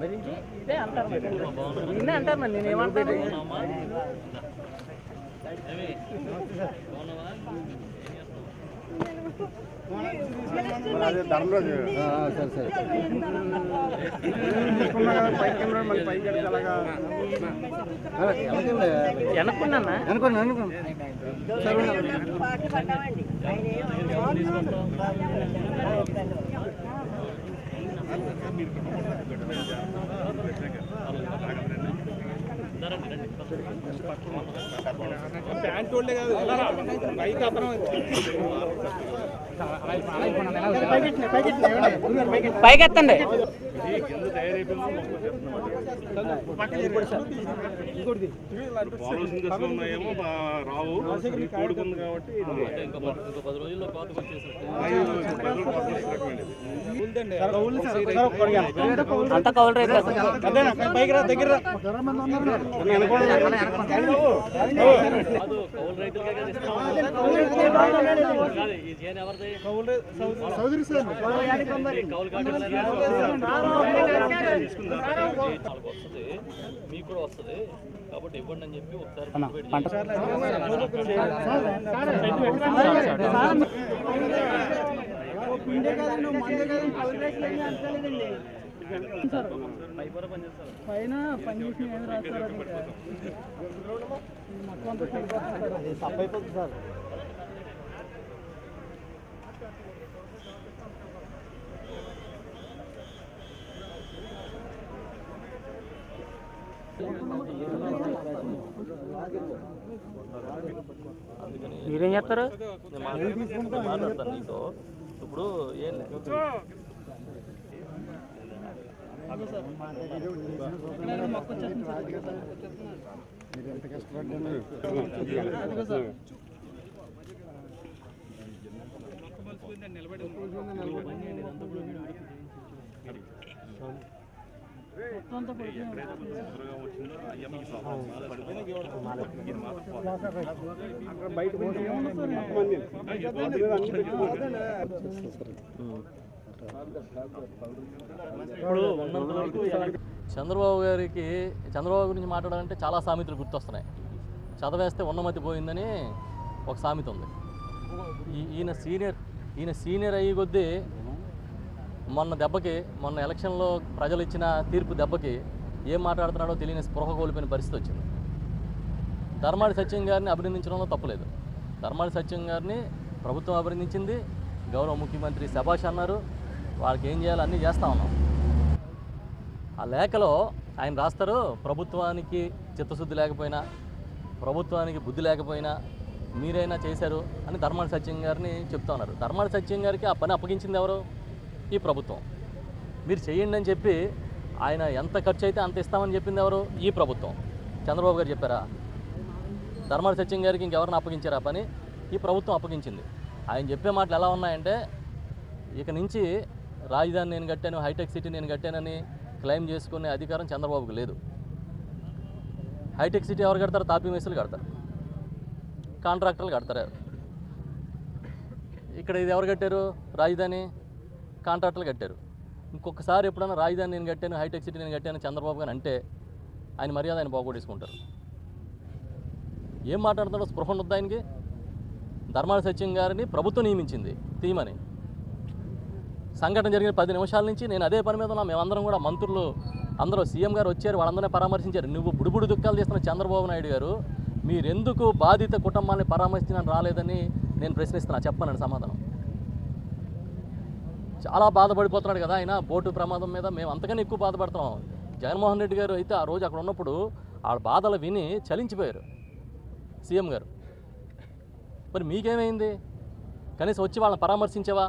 ఇదే అంటారు నిన్నే అంటారు మరి నేనేమంటాను ధర్మరాజు సరే సరే వెనక్కున్నా ప్యాంట్ వాళ్ళే కాదు పైకి అతను పైకెత్తండి ఉన్నాయేమో రావు కోడుకుంది కాబట్టి అంత కౌలు రైతు పైకి రా దగ్గర మీకు కూడా వస్తుంది కాబట్టి ఇవ్వండి అని చెప్పి ఒకసారి పైన పనిచేసిన ఏం రాస్తారు సార్ మీరేం చేస్తారు మాట్లాడతాను నీతో ఇప్పుడు ఏం లేదు ఇప్పుడు ఉన్నంత వరకు చంద్రబాబు గురించి మాట్లాడాలంటే చాలా సామెతలు గుర్తొస్తున్నాయి. చదవేస్తే ఉన్నమతి పోయిందని ఒక సామెత ఉంది. ఈయన సీనియర్ అయ్యి కొద్దీ మొన్న ఎలక్షన్లో ప్రజలు ఇచ్చిన తీర్పు దెబ్బకి ఏం మాట్లాడుతున్నాడో తెలియని స్పృహ కోల్పోయిన పరిస్థితి వచ్చింది. ధర్మాడి సత్యం గారిని అభినందించడంలో తప్పులేదు. ధర్మాడి సత్యం గారిని ప్రభుత్వం అభినందించింది, గౌరవ ముఖ్యమంత్రి శభాష్ అన్నారు, వాళ్ళకి ఏం చేయాలో అన్నీ చేస్తూ ఉన్నాం. ఆ లేఖలో ఆయన రాస్తారు, ప్రభుత్వానికి చిత్తశుద్ధి లేకపోయినా, ప్రభుత్వానికి బుద్ధి లేకపోయినా మీరైనా చేశారు అని ధర్మాడి సత్యం గారిని చెప్తా ఉన్నారు. ధర్మాడి సత్యం గారికి ఆ పని అప్పగించింది ఎవరు? ఈ ప్రభుత్వం. మీరు చేయండి అని చెప్పి ఆయన ఎంత ఖర్చు అయితే అంత ఇస్తామని చెప్పింది ఎవరు? ఈ ప్రభుత్వం. చంద్రబాబు గారు చెప్పారా? ధర్మాడి సత్యం గారికి ఇంకెవరిని అప్పగించారు ఆ పని? ఈ ప్రభుత్వం అప్పగించింది. ఆయన చెప్పే మాటలు ఎలా ఉన్నాయంటే, ఇక నుంచి రాజధాని నేను కట్టాను, హైటెక్ సిటీ నేను కట్టానని క్లెయిమ్ చేసుకునే అధికారం చంద్రబాబుకు లేదు. హైటెక్ సిటీ ఎవరు కడతారు? తాపీ మేసులు కడతారు, కాంట్రాక్టర్లు కడతారు. ఇక్కడ ఇది ఎవరు కట్టారు? రాజధాని కాంట్రాక్టర్లు కట్టారు. ఇంకొకసారి ఎప్పుడైనా రాజధాని నేను కట్టాను, హైటెక్ సిటీ నేను కట్టాను చంద్రబాబు గారు అంటే ఆయన మర్యాద ఆయన బాగొట్టేసుకుంటారు. ఏం మాట్లాడుతాడో స్పృహ ఉండొద్దు ఆయనకి. ధర్మాడి సత్యం గారిని ప్రభుత్వం నియమించింది తీయమని. సంఘటన జరిగిన 10 నిమిషాల నుంచి నేను అదే పని మీద ఉన్నా. మేమందరం కూడా మంత్రులు అందరూ, సీఎం గారు వచ్చారు, వాళ్ళందరినీ పరామర్శించారు. నువ్వు బుడిబుడి దుఃఖాలు చేస్తున్న చంద్రబాబు నాయుడు గారు మీరెందుకు బాధిత కుటుంబాన్ని పరామర్శించడానికి రాలేదని నేను ప్రశ్నిస్తున్నా. చెప్పనండి సమాధానం. చాలా బాధపడిపోతున్నాడు కదా ఆయన బోటు ప్రమాదం మీద. మేము అంతకన్నా ఎక్కువ బాధపడుతున్నాం. జగన్మోహన్ రెడ్డి గారు అయితే ఆ రోజు అక్కడ ఉన్నప్పుడు ఆ బాధలు విని చలించిపోయారు సీఎం గారు. మరి మీకేమైంది? కనీసం వచ్చి వాళ్ళని పరామర్శించావా?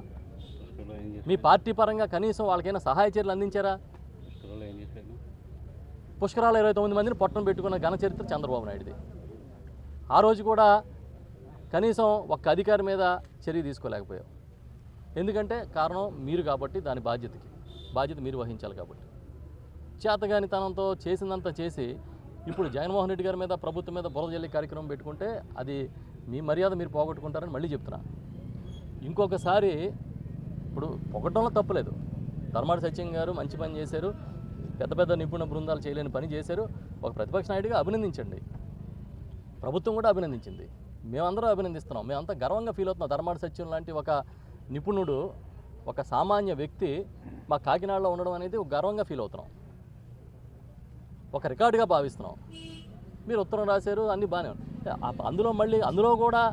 మీ పార్టీ పరంగా కనీసం వాళ్ళకైనా సహాయ చర్యలు అందించారా? పుష్కరాలు 29 మందిని పొట్టం పెట్టుకున్న ఘన చరిత్ర చంద్రబాబు నాయుడుది. ఆ రోజు కూడా కనీసం ఒక్క అధికారి మీద చర్య తీసుకోలేకపోయావు. ఎందుకంటే కారణం మీరు కాబట్టి, దాని బాధ్యత మీరు వహించాలి కాబట్టి. చేతగానితనంతో చేసిందంతా చేసి ఇప్పుడు జగన్మోహన్ రెడ్డి గారి మీద, ప్రభుత్వం మీద బురద జల్లి కార్యక్రమం పెట్టుకుంటే అది మీ మర్యాద మీరు పోగొట్టుకుంటారని మళ్ళీ చెప్తున్నా. ఇంకొకసారి ఇప్పుడు పొగడంలో తప్పులేదు. ధర్మాడి సత్యం గారు మంచి పని చేశారు. పెద్ద పెద్ద నిపుణ బృందాలు చేయలేని పని చేశారు. ఒక ప్రతిపక్ష నాయుడిగా అభినందించండి. ప్రభుత్వం కూడా అభినందించింది, మేమందరం అభినందిస్తున్నాం, మేమంతా గర్వంగా ఫీల్ అవుతున్నాం. ధర్మాడి సత్యం లాంటి ఒక నిపుణుడు, ఒక సామాన్య వ్యక్తి మా కాకినాడలో ఉండడం అనేది ఒక గర్వంగా ఫీల్ అవుతున్నాం, ఒక రికార్డుగా భావిస్తున్నాం. మీరు ఉత్తరం రాశారు, అన్నీ బాగానే ఉన్నాయి. అందులో కూడా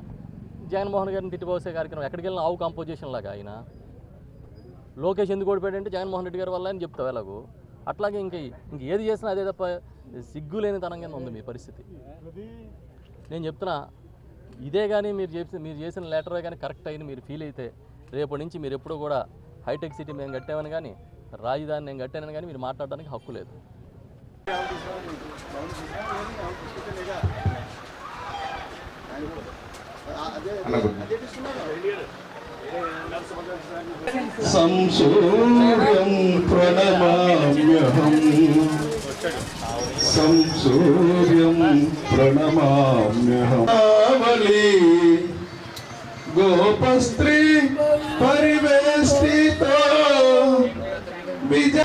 జగన్మోహన్ గారిని తిట్టిపోసే కార్యక్రమం, ఎక్కడికి వెళ్ళిన ఆవు కాంపోజిషన్ లాగా ఆయన లోకేష్ ఎందుకు ఓడిపోయాడంటే జగన్మోహన్ రెడ్డి గారి వల్ల అని చెప్తావు ఎలాగో, అట్లాగే ఇంక ఏది చేసినా అదే తప్ప సిగ్గులేని తనం కింద ఉంది మీ పరిస్థితి. నేను చెప్తున్నా, ఇదే కానీ మీరు చేసిన లెటరే కానీ కరెక్ట్ అయింది మీరు ఫీల్ అయితే, రేపటి నుంచి మీరు ఎప్పుడూ కూడా హైటెక్ సిటీ మేము కట్టామని కానీ రాజధాని నేను కట్టానని కానీ మీరు మాట్లాడడానికి హక్కు లేదు. సంసూర్యం ప్రణమామ్యహం సంసూర్యం ప్రణమామ్యహం గోపస్త్రీ పరివేష్టితో విజయ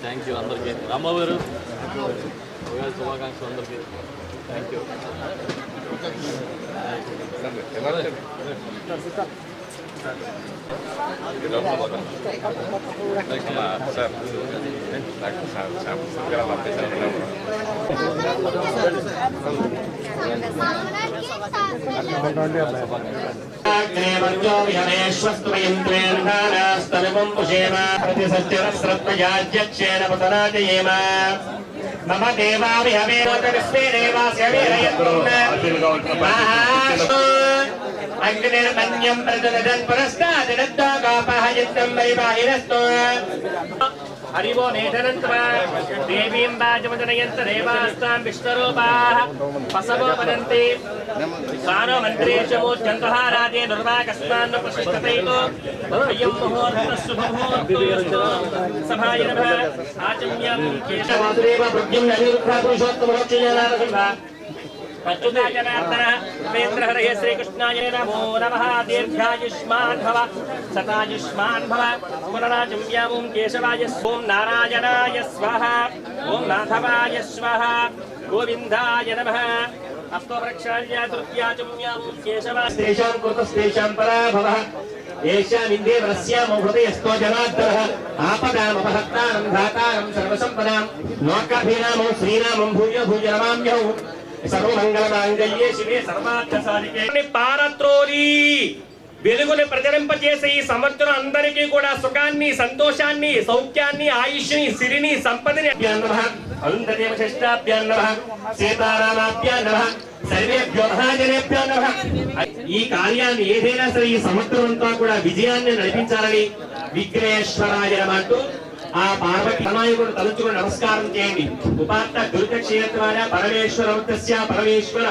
థ్యాంక్ యూ అందరికీ. రాంబాబు గారు ఉగాది శుభాకాంక్షలు అందరికీ. Thank you. మమ అగ్నిర్మన్యం ప్రజలదన్ పురస్తాదనద్దాగాపహయంతం వైవాహిరస్తో హరివో నేధనంత్వా దేవీం వాచమజనయంత దేవాస్తాం విష్ణురూపాః పసవో వదంతి సానో మంత్రేషమోద్యంతహారాదే నిర్వాకస్మాన్న ప్రశిష్టతైతో అయం ముహూర్తస్సు ముహూర్తోస్తు సభాయ నమః ఆచమ్యం కేశవాసుదేవ భృగ్యం అనిరుద్ధ పురుషోత్తమోక్షజనారసింహ జనార్దన శ్రీకృష్ణాయ నమో నమః. దీర్ఘాయుష్మాన్ భవ సతాయుష్మాన్ భవ. పునరాజమ్యాం కేశవాయ ఓం నారాయణాయ స్వాహ ఓం మాధవాయ స్వాహ గోవిందాయ నమః. అష్టోపరక్షాళ్య తృతీయాచమ్యాం కేశవాస్తేషాం కృతస్తేషాం పరాభవః ఏషామిందేవరస్యామో హృదయస్థో జనార్దనః ఆపదామపహర్తారం ధాతారం సర్వసంపదాం లోకాభిరామం శ్రీరామం భూయ భూయ నమామ్యహం. సర్వమంగళమాంగళ్యే శివే సర్వార్థసాధికే పారత్రోలి వెలుగుని ప్రజరింపజేసే ఈ సంవత్సరం అందరికీ కూడా సుఖాన్ని, సంతోషాన్ని, సౌఖ్యాన్ని, ఆయుష్ని, సిరిని, సంపదని అందదేవ శ్రేష్టాభ్యాం నమః సీతారామాభ్యాం నమః సర్వేభ్యో మహాజనేభ్యో నమః. ఈ కార్యాన్ని ఏదైనా సరే ఈ సంవత్సరం అంతా కూడా విజయాన్ని నడిపించాలని విఘ్నేశ్వరాయ నమః అంటూ ఆ పార్వతి వినాయకుడు తలుచుకుని నమస్కారం చేయండి. ఉపాత్త దుర్గ క్షేత్రాయ పరమేశ్వరస్య పరమేశ్వర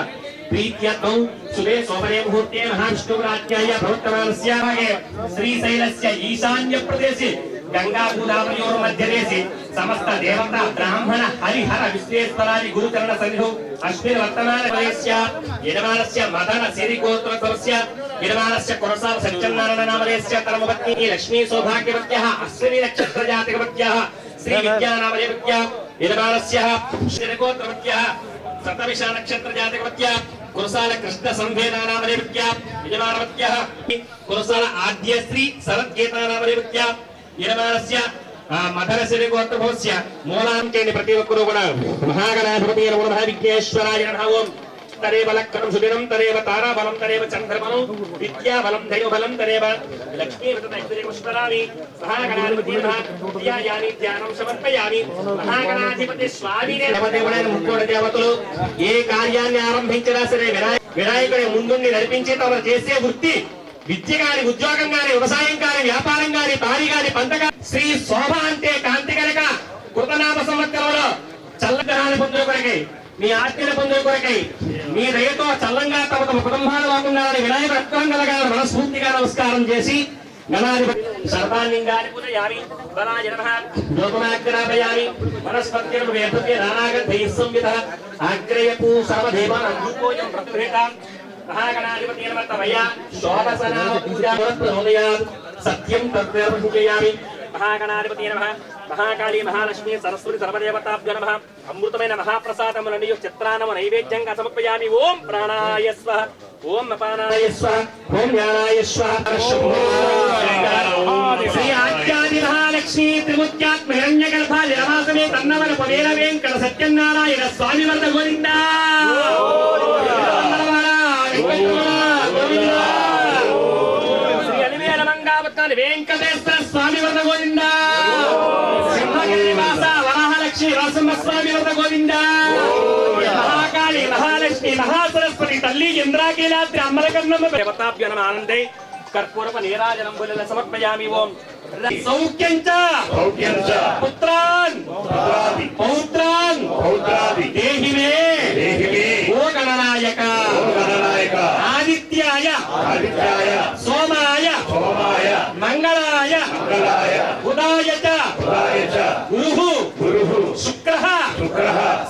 ప్రీత్యర్థం శుభే సోమనే ముహూర్తే మహావిష్ణురాజ్యాయ ప్రవర్తమానస్య భాగే శ్రీశైలస్య ఈశాన్య ప్రదేశే గంగా గోదావరియోర్ మధ్యదేశే సమస్త దేవతా బ్రాహ్మణ హరిహర విశ్వేశ్వరాది గురుచరణ సన్నిధౌ అశ్విన వర్తమాన ప్రదేశస్య యజమానస్య మదన సిరి గోత్రస్య యజమానస్య కురసాల సత్యనారాయణ నామదేశస్య ధర్మపత్ని లక్ష్మీ సౌభాగ్యవత్యః అశ్విని నక్షత్ర జాతకవత్యః శ్రీ విద్యానామదేవత్యః యజమానస్య శ్రీ గోత్రవత్యః సతవిష నక్షత్ర జాతకవత్యః కురసాల కృష్ణ సంభేదానామదేవత్యః యజమానవత్యః కురసాల ఆద్యశ్రీ శరద్గీతానామదేవత్యః యజమానస్య మధర శ్రీ గోత్రభోస్య మూలాంకేని ప్రతి ఒక్కరూ కూడా మహాగణాధిపతి నమో నమః విఘ్నేశ్వరాయ నమః. ఓం తరేవ లక్కరం సుదినం తరేవ తారాబలం తరేవ చంద్రబలం విద్యాబలం దైవబలం తరేవ లక్ష్మీవృతైశ్వర్యపుష్కరామి మహాగణాధిపతి నమః. ధ్యాయామి ధ్యానం సమర్పయామి. మహాగణాధిపతి స్వామినే నమదేవుడైన ముక్కోటి దేవతలు ఏ కార్యాన్ని ఆరంభించినా సరే వినాయకుడి ముందుండి నడిపించి తమరు చేసే వృత్తి విద్య గాని, ఉద్యోగం గాని, వ్యవసాయం గాని, వ్యాపారం గాని, పాడి గాని, పంట గాని శ్రీ శోభ అంటే కాంతి కనుక కృతనామ సంవత్సరంలో చల్లగ్రహాన్ని పొందుల కొరకై, మీ ఆజ్ఞల పొందుల కొరకై, మీ దయతో చల్లంగా తమ తమ కుటుంబాలు బాగుండాలని వినాయకుడు అర్థం కలగాలని మనస్ఫూర్తిగా నమస్కారం చేసి గణాధిపతి సర్వాలింగాన్ని పూజయామి బలాయ నమః లోకమాగ్రాపయామి వనస్పత్యర్మ వేదతే నానాగంధైః సంవితః అగ్రయపూ సర్వదేవానాం రూపోయం ప్రతిభేతాం మహాగణాధిపతి నమః తమయ శోభసనామ పూజా ప్రచోదయాత్ సత్యం తత్ప్రభుజయామి మహాగణాధిపతి నమః మహాకాళీ మహాలక్ష్మి సరస్వతి సర్వదేవతాభ్యో నమః అమృతమైన మహాప్రసాదములను చిత్రాన్నము నైవేద్యంగా సమర్పయామి ఓం ప్రాణాయ స్వః ఓం అపానాయ స్వః ఓం జ్ఞానాయ స్వః శ్రీ ఆద్యాది మహాలక్ష్మి త్రిముఖ్యాత్మ హిరణ్యగర్భ నిరవాసమే తన్నవన పవేల వెంకట సత్యనారాయణ స్వామి వర్ధ గోవిందా శ్రీ అలివేల మంగావతారి వెంకటేశ్వర స్వామి వర్ధ గోవిందా సింహగిరివాస వరాహలక్ష్మి నరసింహస్వామి వర్ధ గోవిందా మహాకాళి మహాలక్ష్మి మహాసరస్వతి తల్లి ఇంద్రాకీలాద్రి అమ్మలకర్ణమ్మ దేవతాభ్యో నమః ఆనందే కర్పూరప నీరాజనం బులల సమర్పయామి ఓం సౌఖ్యంచ పుత్రాన్ పౌత్రాన్ దేహి మే ఓ గణనాయక ఆదిత్యాయ సోమాయ మంగళాయ బుధాయ చ గురుః శుక్రః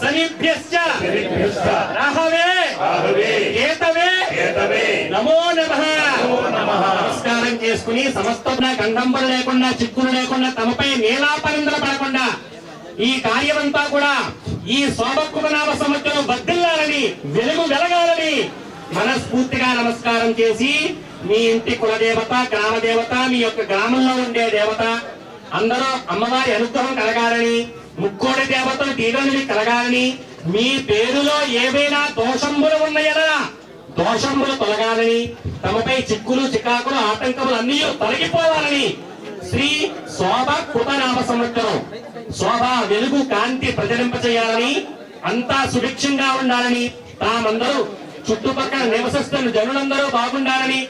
శనిభ్యశ్చ రాహవే కేతవే నమో నమః నమస్కారం చేసుకుని సమస్త గంధంబలు లేకుండా చిక్కులు లేకుండా తమపై నీలాపరిందలు పడకుండా ఈ కార్యమంతా కూడా ఈ శోభకృతనామ సంవత్సరం వర్ధిల్లాలని వెలగాలని మనస్ఫూర్తిగా నమస్కారం చేసి మీ ఇంటి కులదేవత గ్రామ దేవత మీ యొక్క గ్రామంలో ఉండే దేవత అందరూ అమ్మవారి అనుగ్రహం కలగాలని ముక్కోడి దేవతలు దీవెనలు కలగాలని మీ పేరులో ఏవైనా దోషంబులు ఉన్నాయనా దోషములు తొలగాలని తమపై చిక్కులు చికాకులు ఆటంకములు అన్ని తొలగిపోవాలని శ్రీ శోభ కృతనామ సంవత్సరం శోభ వెలుగు కాంతి ప్రజలింపచేయాలని అంతా సుభిక్షంగా ఉండాలని తామందరూ చుట్టుపక్కల నివసిస్తున్న జనులందరూ బాగుండాలని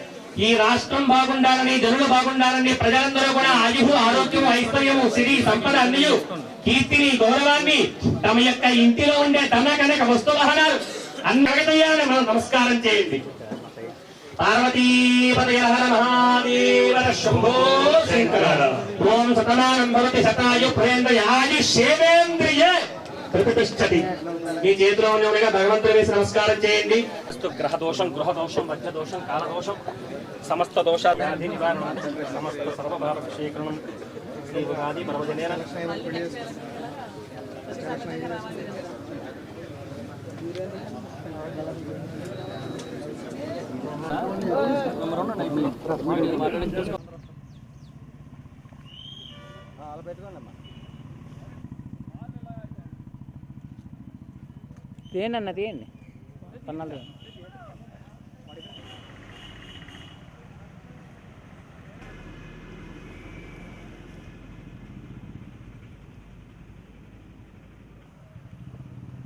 ఈ రాష్ట్రం బాగుండాలని జనులు బాగుండాలని ప్రజలందరూ కూడా ఆయువు ఆరోగ్యము ఐశ్వర్యము సిరి సంపద అన్ని కీర్తిని గౌరవాన్ని తమ యొక్క ఇంటిలో ఉండే ధన కనుక వస్తువాహనాలు అన్నగతయ్యాలని మనం నమస్కారం చేయండి. పార్వతీపతయ హర మహాదేవ శంభో శంకర ఓం సతమానం భవతి శతాయు ప్రేంద్రయాయు శేవేంద్రియ ప్రతిష్టతి. మీ చేతిలో ఉండగా భగవంతుడు వేసి నమస్కారం చేయండి. గ్రహ దోషం గృహ దోషం మధ్య దోషం కాల దోషం సమస్త దోషాది నివారణ సమస్త సర్వభారత శేఖరణం శ్రీ ఉగాది పర్వదినేన తీయండి అన్న తీయండి పన్నాలు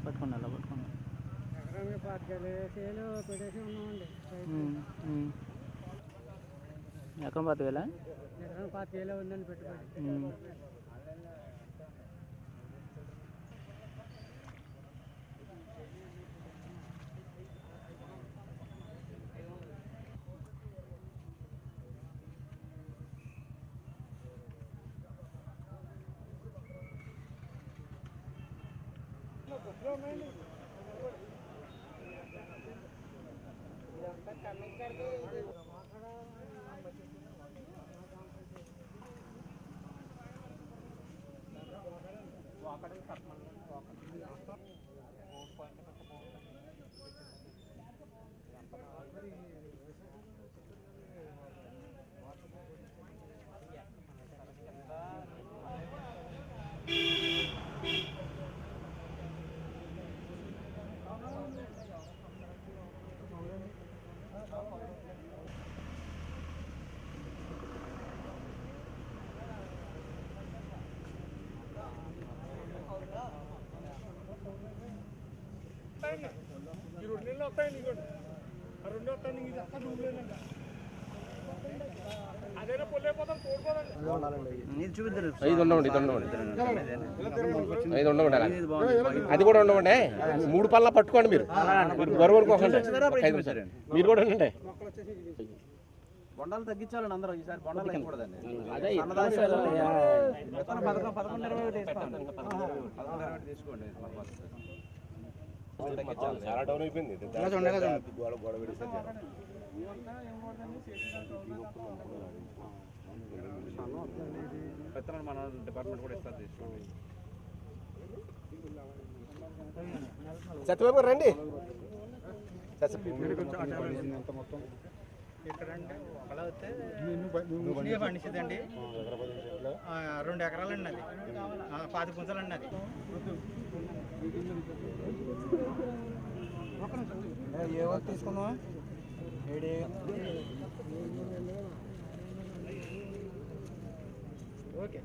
పట్టుకోండి అలా పట్టుకోండి ఎక్కడ 10,000 ఉందని పెట్టుకోండి. ఐదు ఉండవండి అది కూడా ఉండవండి. 3 పళ్ళ పట్టుకోండి మీరు బరువు అనుకోకండి. మీరు కూడా ఉండండి. బొండాలు తగ్గించాలని అందరూ ఈసారి బొండాలు వేయకూడదండి. అదే విత్తన పథకం 11-21 తీసుకోండి. చాలా డౌన్ అయిపోయింది. విత్తనాలు మన డిపార్ట్మెంట్ కూడా ఇస్తారు, తీసుకోండి. సత్యబాబు రండి. పండించదండి 2 ఎకరాలండి, అది 10 గుంతలండి. అది ఏ వర్క్ తీసుకుందామా? ఓకే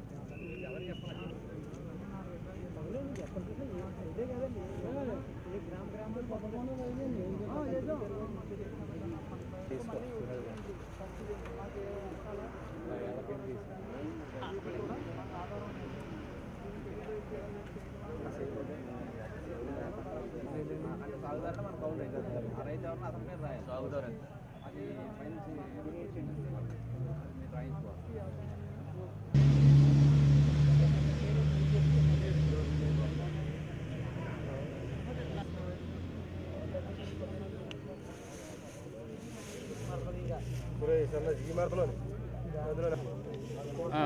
సాగుదారణ మన కౌలు రైతు రైతు ఎవరన్నా అతని మీద రాయాలి. సాగుదారు అది పైనుంచి రాయించుకోవాలి.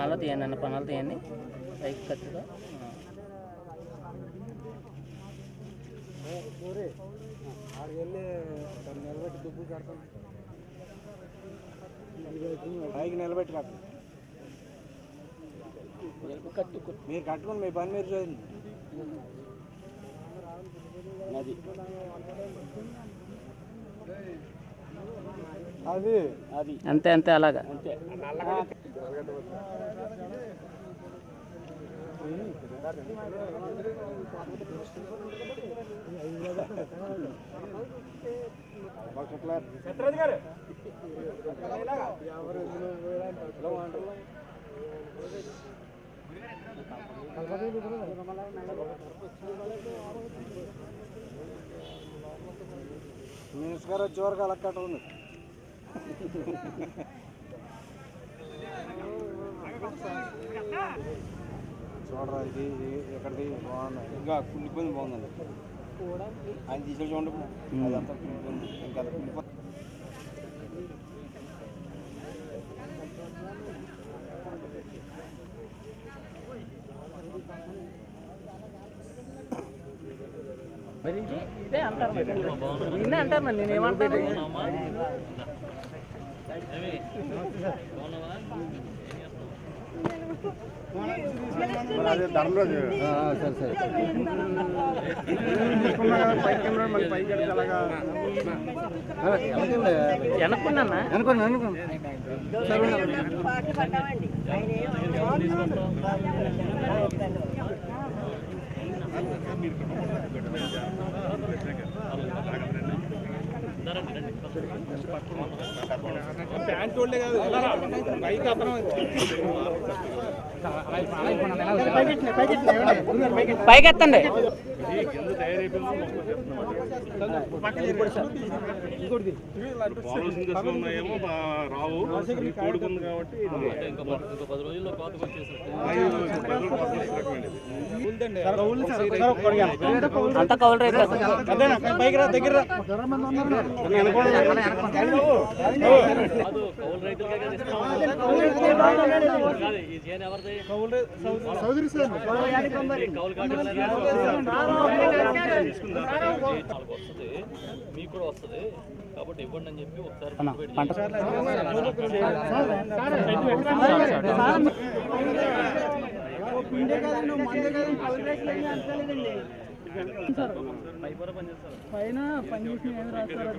అలా తీయండి అన్న, పనులు తీయండి పైకి ఖర్చుగా. నిలబెట్టి దుబ్బు కడతాం, పైకి నిలబెట్టి కట్టండి. మీరు కట్టుకుని మీ పని మీరు చేయండి. అది అది అంతే అంతే అలాగా. మినిస్టర్ గారు వచ్చే వరకు అలా కట్ట ఉంది. చూడరా, ఇది ఎక్కడిది బాగుంది, ఇంకా కుళ్ళిపోయింది. బాగుందండి ఆయన తీసుకెళ్ళి చూడండి. అదంతా కుళ్ళిపోయింది, ఇంకా అది కుళ్ళిపోయింది. మరి ఇదే అంటారు, నిన్నే అంటారు. మరి నేను ఏమంటాను? వెనక్కున్నా ప్యాంట్ వాళ్ళే కాదు, పైకి అతను పైకెత్తండి. ఉన్నాయేమో రావు, కోడుకుంది కాబట్టి ఇంకో 10 రోజుల్లో కోతకు వచ్చేసినట్టు. అంతా కౌలు రైతు. పైకి రా, దగ్గర రా. కాదు, కౌలు రైతులకే కదా ఇస్తాం. కాదు, ఈ చేను ఎవరిది? కౌలు వస్తుంది, మీకు కూడా వస్తుంది కాబట్టి ఇవ్వండి అని చెప్పి ఒకసారి పంట పైన పని చేసి ఏం రాస్తారు,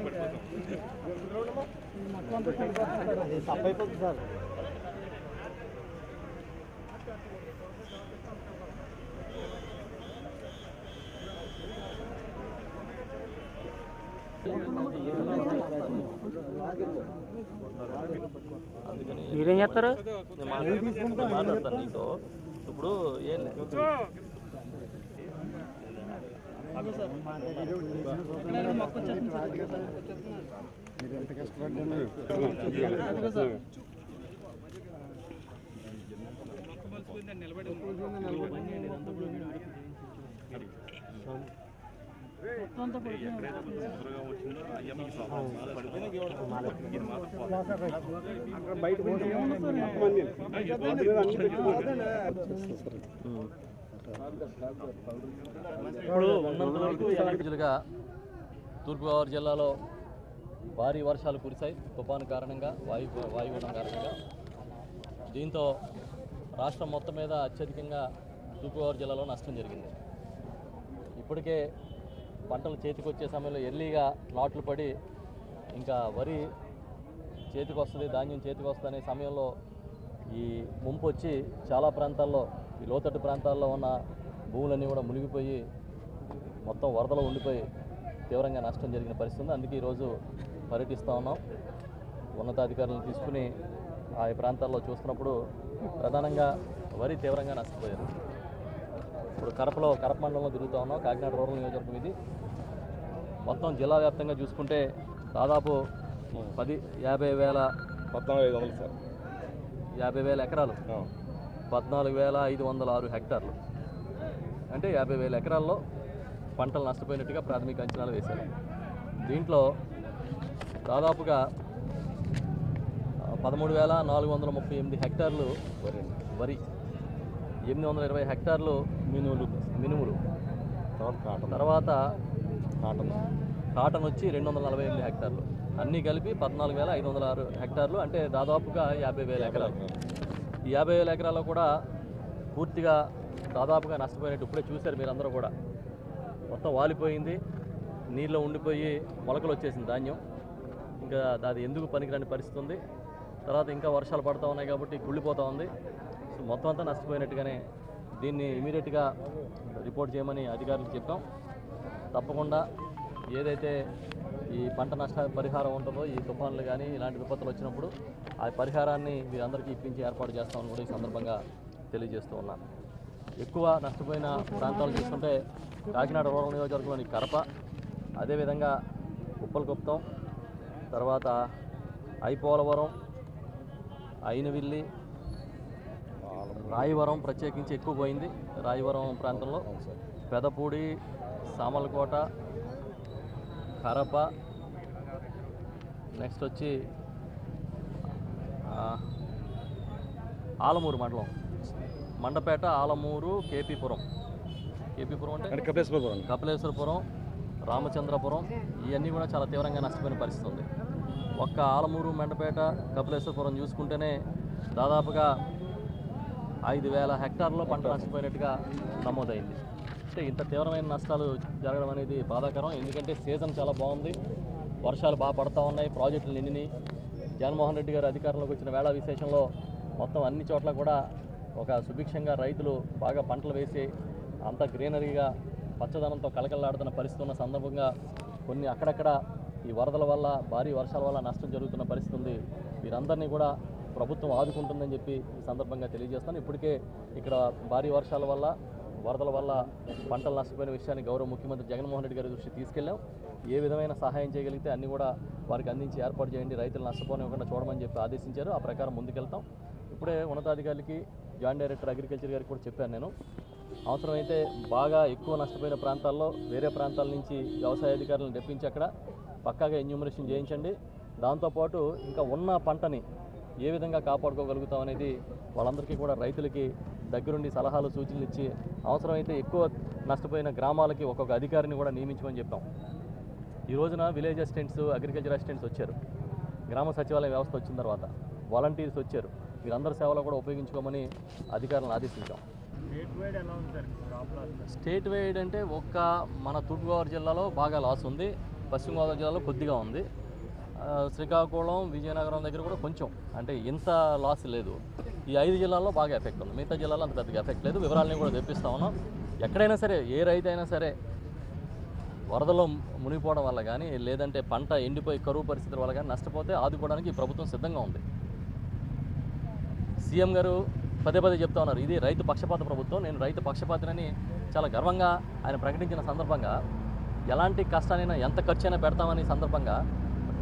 అది తప్పైపోతుంది సార్. మీరేం చేస్తారు? నేను మాట్లాడతాను నీతో. ఇప్పుడు ఏం లేదు, ఇప్పుడు ఉన్నంతవరకు రోజులుగా తూర్పుగోదావరి జిల్లాలో భారీ వర్షాలు కురిశాయి తుఫాను కారణంగా వాయుగుండం కారణంగా. దీంతో రాష్ట్రం మొత్తం మీద అత్యధికంగా తూర్పుగోదావరి జిల్లాలో నష్టం జరిగింది. ఇప్పటికే పంటలు చేతికి వచ్చే సమయంలో ఎర్లీగా నాట్లు పడి ఇంకా వరి చేతికి వస్తుంది, ధాన్యం చేతికి వస్తుంది అనే సమయంలో ఈ ముంపు వచ్చి చాలా ప్రాంతాల్లో, ఈ లోతట్టు ప్రాంతాల్లో ఉన్న భూములన్నీ కూడా మునిగిపోయి మొత్తం వరదలో ఉండిపోయి తీవ్రంగా నష్టం జరిగిన పరిస్థితి ఉంది. అందుకే ఈరోజు పర్యటిస్తూ ఉన్నాం. ఉన్నతాధికారులను తీసుకుని ఆ ప్రాంతాల్లో చూస్తున్నప్పుడు ప్రధానంగా వరి తీవ్రంగా నష్టపోయారు. ఇప్పుడు కడప మండలంలో తిరుగుతూ ఉన్నాం. కాకినాడ రూరల్ నియోజకవర్గం ఇది. మొత్తం జిల్లా వ్యాప్తంగా చూసుకుంటే దాదాపు 50,000 ఎకరాలు, 14,506 హెక్టార్లు, అంటే 50,000 ఎకరాల్లో పంటలు నష్టపోయినట్టుగా ప్రాథమిక అంచనాలు వేశారు. దీంట్లో దాదాపుగా 13,438 హెక్టార్లు వరి, 820 హెక్టార్లు మినుములు, తర్వాత కాటన్ వచ్చి 248 హెక్టార్లు, అన్నీ కలిపి 14,506 హెక్టార్లు, అంటే దాదాపుగా 50,000 ఎకరాలు. ఈ 50,000 ఎకరాల్లో కూడా పూర్తిగా దాదాపుగా నష్టపోయినట్టు ఇప్పుడే చూశారు మీరందరూ కూడా. మొత్తం వాలిపోయింది, నీళ్ళలో ఉండిపోయి మొలకలు వచ్చేసింది ధాన్యం. ఇంకా అది ఎందుకు పనికిరాని పరిస్థితి ఉంది. తర్వాత ఇంకా వర్షాలు పడుతూ ఉన్నాయి కాబట్టి కుళ్ళిపోతూ ఉంది. సో మొత్తం అంతా నష్టపోయినట్టుగానే దీన్ని ఇమీడియట్గా రిపోర్ట్ చేయమని అధికారులకు చెప్పాం. తప్పకుండా ఏదైతే ఈ పంట నష్ట పరిహారం ఉంటుందో, ఈ తుఫాన్లు కానీ ఇలాంటి విపత్తులు వచ్చినప్పుడు ఆ పరిహారాన్ని మీరందరికీ ఇప్పించి ఏర్పాటు చేస్తామని కూడా ఈ సందర్భంగా తెలియజేస్తూ ఉన్నాను. ఎక్కువ నష్టపోయిన ప్రాంతాలు చూసుకుంటే కాకినాడ రూరల్ నియోజకవర్గంలోని కడప, అదేవిధంగా ఉప్పలగుప్తం, తర్వాత ఐపోలవరం, అయినవిల్లి, రాయవరం ప్రత్యేకించి ఎక్కువ పోయింది. రాయవరం ప్రాంతంలో పెదపూడి, సామలకోట, కరప, నెక్స్ట్ వచ్చి ఆలమూరు మండలం, మండపేట, ఆలమూరు, కేపీపురం అంటే కపిలేశ్వరపురం, రామచంద్రపురం, ఇవన్నీ కూడా చాలా తీవ్రంగా నష్టపోయిన పరిస్థితి ఉంది. ఒక్క ఆలమూరు, మండపేట, కపిలేశ్వరపురం చూసుకుంటేనే దాదాపుగా 5,000 హెక్టార్లో పంట నష్టపోయినట్టుగా నమోదైంది. అంటే ఇంత తీవ్రమైన నష్టాలు జరగడం అనేది బాధాకరం. ఎందుకంటే సీజన్ చాలా బాగుంది, వర్షాలు బాగా పడుతూ ఉన్నాయి, ప్రాజెక్టులు నిండినాయి. జగన్మోహన్ రెడ్డి గారు అధికారంలోకి వచ్చిన వేళ విశేషంలో మొత్తం అన్ని చోట్ల కూడా ఒక సుభిక్షంగా రైతులు బాగా పంటలు వేసి అంత గ్రీనరీగా పచ్చదనంతో కలకలలాడుతున్న పరిస్థితి ఉన్న సందర్భంగా కొన్ని అక్కడక్కడ ఈ వరదల వల్ల, భారీ వర్షాల వల్ల నష్టం జరుగుతున్న పరిస్థితి ఉంది. వీరందరినీ కూడా ప్రభుత్వం ఆదుకుంటుందని చెప్పి ఈ సందర్భంగా తెలియజేస్తాను. ఇప్పటికే ఇక్కడ భారీ వర్షాల వల్ల, వరదల వల్ల పంటలు నష్టపోయిన విషయాన్ని గౌరవ ముఖ్యమంత్రి జగన్మోహన్ రెడ్డి గారి దృష్టికి తీసుకెళ్ళాం. ఏ విధమైన సహాయం చేయగలిగితే అన్నీ కూడా వారికి అందించి ఏర్పాటు చేయండి, రైతులు నష్టపోనివ్వకుండా చూడమని చెప్పి ఆదేశించారు. ఆ ప్రకారం ముందుకెళ్తాం. ఇప్పుడే ఉన్నతాధికారులకి, జాయింట్ డైరెక్టర్ అగ్రికల్చర్ గారికి కూడా చెప్పాను నేను. అవసరమైతే బాగా ఎక్కువ నష్టపోయిన ప్రాంతాల్లో వేరే ప్రాంతాల నుంచి వ్యవసాయ అధికారులను తెప్పించి అక్కడ పక్కాగా ఎన్యూమరేషన్ చేయించండి. దాంతోపాటు ఇంకా ఉన్న పంటని ఏ విధంగా కాపాడుకోగలుగుతాం అనేది వాళ్ళందరికీ కూడా, రైతులకి దగ్గరుండి సలహాలు, సూచనలు ఇచ్చి అవసరమైతే ఎక్కువ నష్టపోయిన గ్రామాలకి ఒక్కొక్క అధికారిని కూడా నియమించమని చెప్పాం. ఈ రోజున విలేజ్ అసిస్టెంట్స్, అగ్రికల్చర్ అసిస్టెంట్స్ వచ్చారు. గ్రామ సచివాలయ వ్యవస్థ వచ్చిన తర్వాత వాలంటీర్స్ వచ్చారు. వీరందరి సేవలు కూడా ఉపయోగించుకోమని అధికారులను ఆదేశించాం. స్టేట్ వైడ్ అంటే ఒక్క మన తూర్పుగోదావరి జిల్లాలో బాగా లాస్ ఉంది, పశ్చిమ గోదావరి జిల్లాలో కొద్దిగా ఉంది, శ్రీకాకుళం, విజయనగరం దగ్గర కూడా కొంచెం, అంటే ఇంత లాస్ లేదు. ఈ 5 జిల్లాల్లో బాగా ఎఫెక్ట్ ఉంది, మిగతా జిల్లాలో అంత పెద్దగా ఎఫెక్ట్ లేదు. వివరాలని కూడా తెప్పిస్తా ఉన్నాం. ఎక్కడైనా సరే, ఏ రైతు అయినా సరే వరదలో మునిగిపోవడం వల్ల కానీ, లేదంటే పంట ఎండిపోయి కరువు పరిస్థితుల వల్ల కానీ నష్టపోతే ఆదుకోవడానికి ఈ ప్రభుత్వం సిద్ధంగా ఉంది. సీఎం గారు పదే చెప్తా ఉన్నారు, ఇది రైతు పక్షపాత ప్రభుత్వం, నేను రైతు పక్షపాతినని చాలా గర్వంగా ఆయన ప్రకటించిన సందర్భంగా, ఎలాంటి కష్టానైనా ఎంత ఖర్చు అయినా పెడతామని సందర్భంగా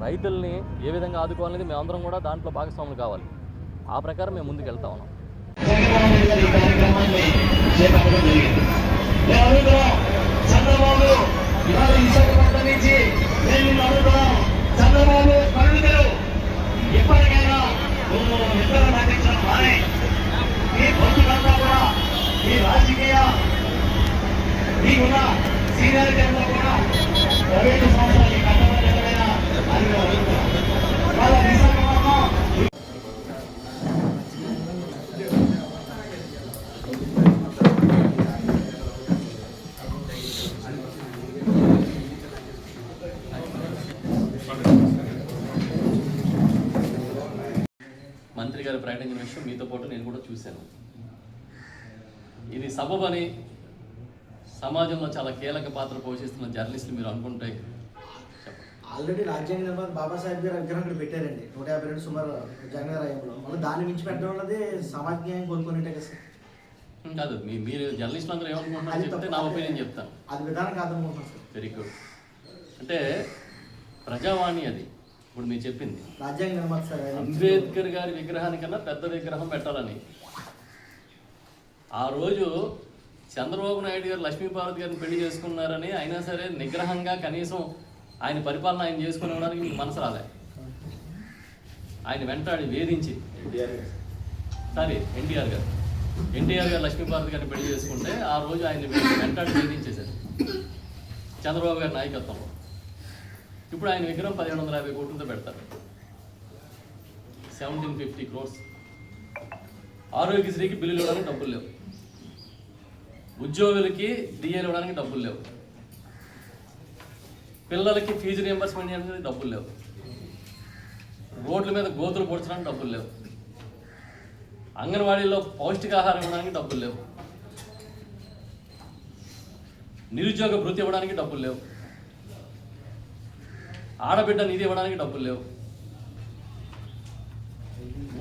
రైతుల్ని ఏ విధంగా ఆదుకోవాలనేది మేమందరం కూడా దాంట్లో భాగస్వాములు కావాలి. ఆ ప్రకారం మేము ముందుకు వెళ్తా ఉన్నాం. మంత్రి గారు ప్రకటించిన విషయం మీతో పాటు నేను కూడా చూశాను. ఇది సబబని సమాజంలో చాలా కీలక పాత్ర పోషిస్తున్న జర్నలిస్టులు మీరు అనుకుంటే ఆల్రెడీ రాజ్యాంగ నిర్మాత బాబాసాహెబ్ గారు విగ్రహం ఇక్కడ పెట్టారండి 152 సుమారు జగన్ రాయంలో. మళ్ళీ దాన్ని మించి పెట్టడం వల్లది సమాజ న్యాయం కోరుకునేటే కదా సార్. కాదు మీరు జర్నలిస్టులు అందరూ ఏమనుకుంటున్నారు చెప్తే నా ఒపీనియన్ చెప్తాను. అది విధానం కాదనుకుంటున్నాను సార్. Very good. అంటే ప్రజావాణి అది ఇప్పుడు మీరు చెప్పింది రాజ్యాంగ నిర్మాత సార్. అంబేద్కర్ గారి విగ్రహానికన్నా పెద్ద విగ్రహం పెట్టాలని ఆ రోజు చంద్రబాబు నాయుడు గారు లక్ష్మీపార్వతి గారిని పెళ్లి చేసుకున్నారని అయినా సరే నిగ్రహంగా కనీసం ఆయన పరిపాలన ఆయన చేసుకునేవడానికి మీకు మనసు రాలే. ఆయన వెంటాడి వేధించి ఎన్టీఆర్ గారు లక్ష్మీపార్వతి గారిని పెళ్లి చేసుకుంటే ఆ రోజు ఆయన వెంటాడి వేధించేశారు చంద్రబాబు గారి నాయకత్వంలో. ఇప్పుడు ఆయన విగ్రహం 1750 కోట్లతో పెడతారు, 1750 crores. ఆరోగ్యశ్రీకి బిల్లులు ఇవ్వడానికి డబ్బులు లేవు, ఉద్యోగులకి డిఏలు ఇవ్వడానికి డబ్బులు లేవు, పిల్లలకి ఫీజు రియంబర్స్మెంట్ చేయడానికి డబ్బులు లేవు, రోడ్ల మీద గోతులు పొడచడానికి డబ్బులు లేవు, అంగన్వాడీలో పౌష్టికాహారం ఇవ్వడానికి డబ్బులు లేవు, నిరుద్యోగ భృతి ఇవ్వడానికి డబ్బులు లేవు, ఆడబిడ్డ నిధి ఇవ్వడానికి డబ్బులు లేవు,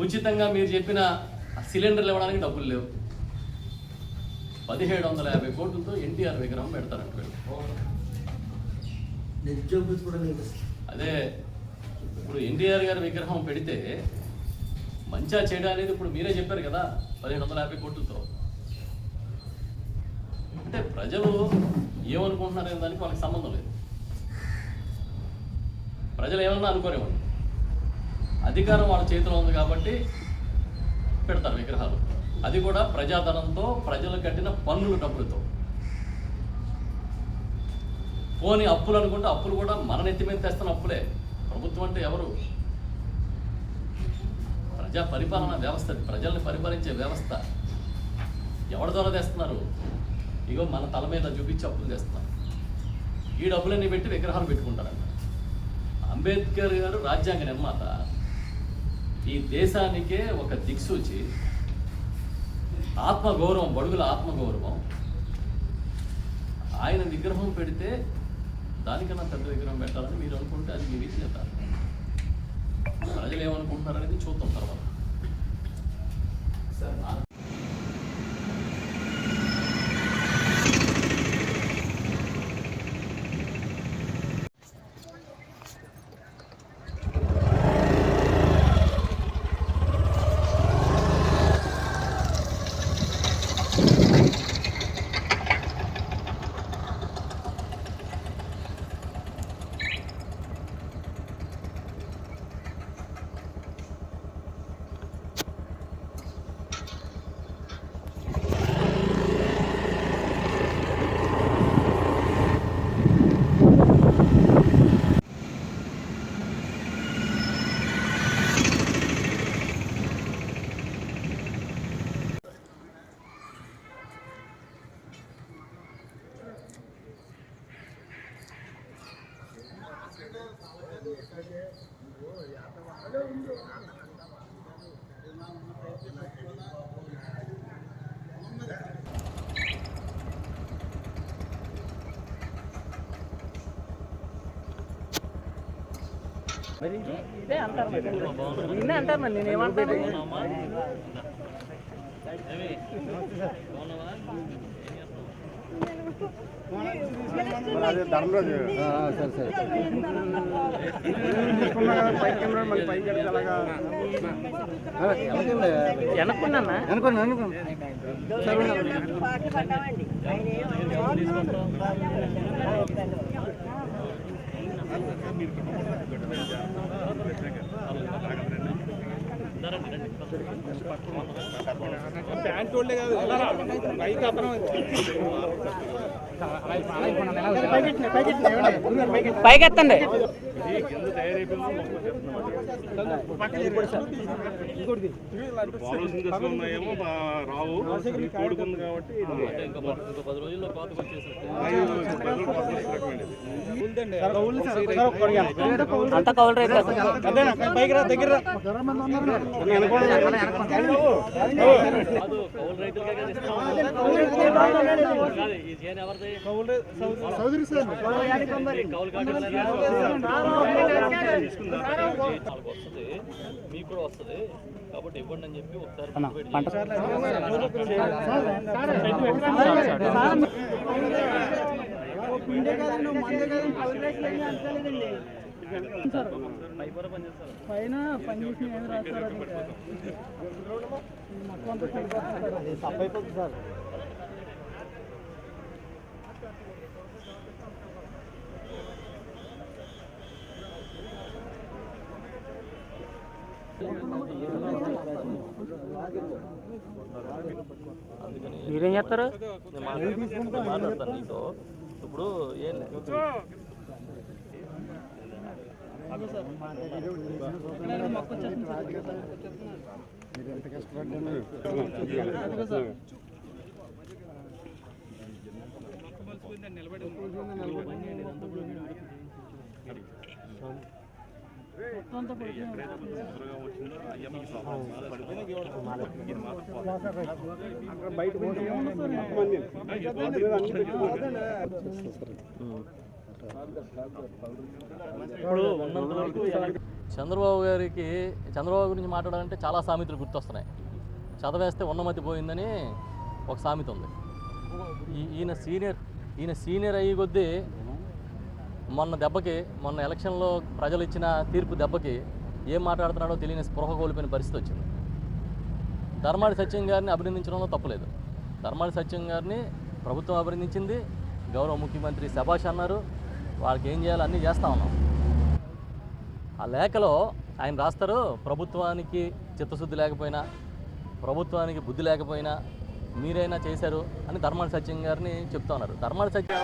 ఉచితంగా మీరు చెప్పిన సిలిండర్లు ఇవ్వడానికి డబ్బులు లేవు. 1750 కోట్లతో ఎన్టీఆర్ విగ్రహం పెడతారంట. అదే ఇప్పుడు ఎన్టీఆర్ గారి విగ్రహం పెడితే మంచిగా చేయడం అనేది ఇప్పుడు మీరే చెప్పారు కదా 1750 కోట్లతో. అంటే ప్రజలు ఏమనుకుంటున్నారనే దానికి వాళ్ళకి సంబంధం లేదు. ప్రజలు ఏమన్నా అనుకోరేమన్నా, అధికారం వాళ్ళ చేతిలో ఉంది కాబట్టి పెడతారు విగ్రహాలు. అది కూడా ప్రజాధనంతో, ప్రజలు కట్టిన పన్నుల డబ్బులతో. పోనీ అప్పులు అనుకుంటే అప్పులు కూడా మన నెత్తి మీద తెస్తున్న అప్పులే. ప్రభుత్వం అంటే ఎవరు? ప్రజా పరిపాలన వ్యవస్థ, ప్రజల్ని పరిపాలించే వ్యవస్థ. ఎవరి ద్వారా తెస్తున్నారు? ఇగో మన తల మీద చూపించి అప్పులు తెస్తున్నారు. ఈ డబ్బులన్నీ పెట్టి విగ్రహాలు పెట్టుకుంటారంట. అంబేద్కర్ గారు రాజ్యాంగ నిర్మాత, ఈ దేశానికే ఒక దిక్సూచి, ఆత్మగౌరవం, బడుగుల ఆత్మగౌరవం. ఆయన విగ్రహం పెడితే దానికన్నా పెద్ద విగ్రహం పెట్టాలని మీరు అనుకుంటే అది మీ విజ్ఞత. ప్రజలు ఏమనుకుంటున్నారనేది చూద్దాం తర్వాత. మరి ఇదే అంటారు, నిన్నే అంటారు. మరి నేనేమంటాను? అదే ధర్మరాజు సరే సరే పైకి అలాగా వెనక్కున్నా ప్యాంట్ వాళ్ళే కాదు పైకి అతను పైకెత్తండి. ఉన్నాయేమో రావు కోడుకుంది కాబట్టి ఇంకో 10 రోజుల్లో కోతకు వచ్చేసినట్టు. అంతా కౌలు రైతు. పైకి రా దగ్గర కాదు కౌలు రైతులకే కదా ఇస్తాం. కాదు ఈ జేన్ ఎవరిది? కౌలు వస్తుంది, మీకు కూడా వస్తుంది కాబట్టి ఇవ్వండి అని చెప్పి ఒకసారి పైన పని చేసి ఏం రాస్తారు సార్. మీరేం చేస్తారు? మాట్లాడతాను నీతో ఇప్పుడు ఏం లేదు. ఇప్పుడు ఉన్నంత వరకు చంద్రబాబు గురించి మాట్లాడాలంటే చాలా సామెతలు గుర్తొస్తున్నాయి. చదవేస్తే ఉన్నమతి పోయిందని ఒక సామెత ఉంది. ఈయన సీనియర్ అయ్యి కొద్దీ మొన్న ఎలక్షన్లో ప్రజలు ఇచ్చిన తీర్పు దెబ్బకి ఏం మాట్లాడుతున్నాడో తెలియని స్పృహ కోల్పోయిన పరిస్థితి వచ్చింది. ధర్మాడి సత్యం గారిని అభినందించడంలో తప్పులేదు. ధర్మాడి సత్యం గారిని ప్రభుత్వం అభినందించింది, గౌరవ ముఖ్యమంత్రి శభాష్ అన్నారు. వాళ్ళకి ఏం చేయాలో అన్నీ చేస్తూ ఉన్నాం. ఆ లేఖలో ఆయన రాస్తారు, ప్రభుత్వానికి చిత్తశుద్ధి లేకపోయినా, ప్రభుత్వానికి బుద్ధి లేకపోయినా మీరైనా చేశారు అని ధర్మాడి సత్యం గారిని చెప్తా ఉన్నారు. ధర్మాడి సత్యం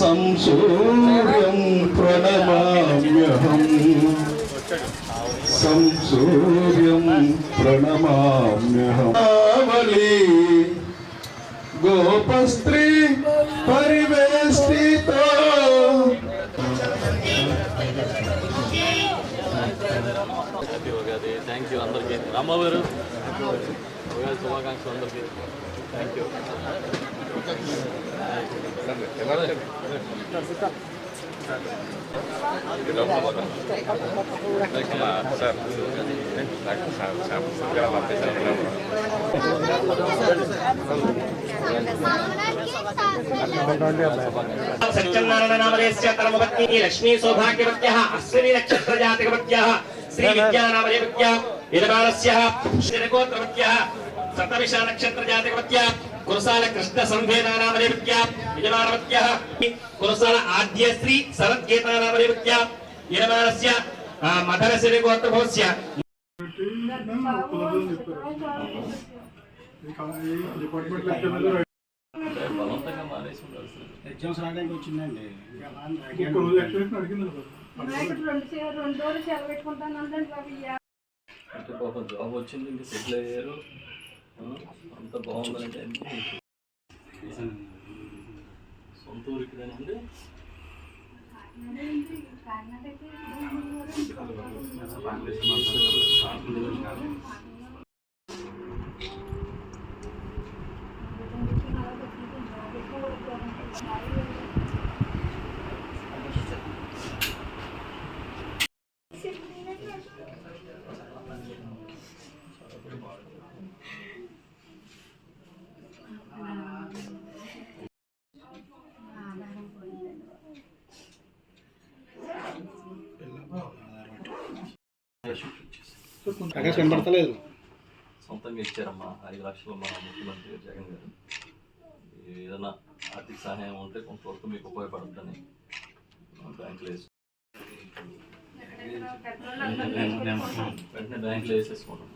సంసూర్యం ప్రణమామ్యహం సంసూర్యం ప్రణమామ్యహం ఆవలి గోపస్త్రీ పరివేష్టితో థ్యాంక్ యూ అందరికీ. రాంబాబు గారు ఉగాది శుభాకాంక్షలు అందరికీ. Thank you. సత్యనారాయణ నామధేయస్య కర్మపత్ని లక్ష్మీ సౌభాగ్యవత్యః అశ్విని నక్షత్ర జాతకవత్యః శ్రీ విద్యానామధేయవత్యః యజమానస్య శ్రీగోత్రవత్యః సతవిష నక్షత్ర జాతకవత్యః కురసాల కృష్ణ సంభేదానామధేయవత్యః యజమానవత్యః కురసాల ఆద్యశ్రీ శరద్గీతానామధేయవత్యః యజమానస్య మధర శ్రీగోత్రభోస్య బలవంతంగా మానేసి ఉండాల్సి ఎగ్జామ్స్ రావడానికి వచ్చిందండి. అంటే పాపం జాబ్ వచ్చింది, ఇంకా సెటిల్ అయ్యారు, అంత బాగుందంటే సొంత ఊరికి అండి. సొంతంగా ఇచ్చారమ్మా 5 లక్షలు మా ముఖ్యమంత్రి జగన్ గారు. ఏదైనా ఆర్థిక సహాయం ఉంటే కొంతవరకు మీకు ఉపయోగపడుతుందని బ్యాంకులో వేసి వెంటనే బ్యాంకులో వేసేసుకుంటాం.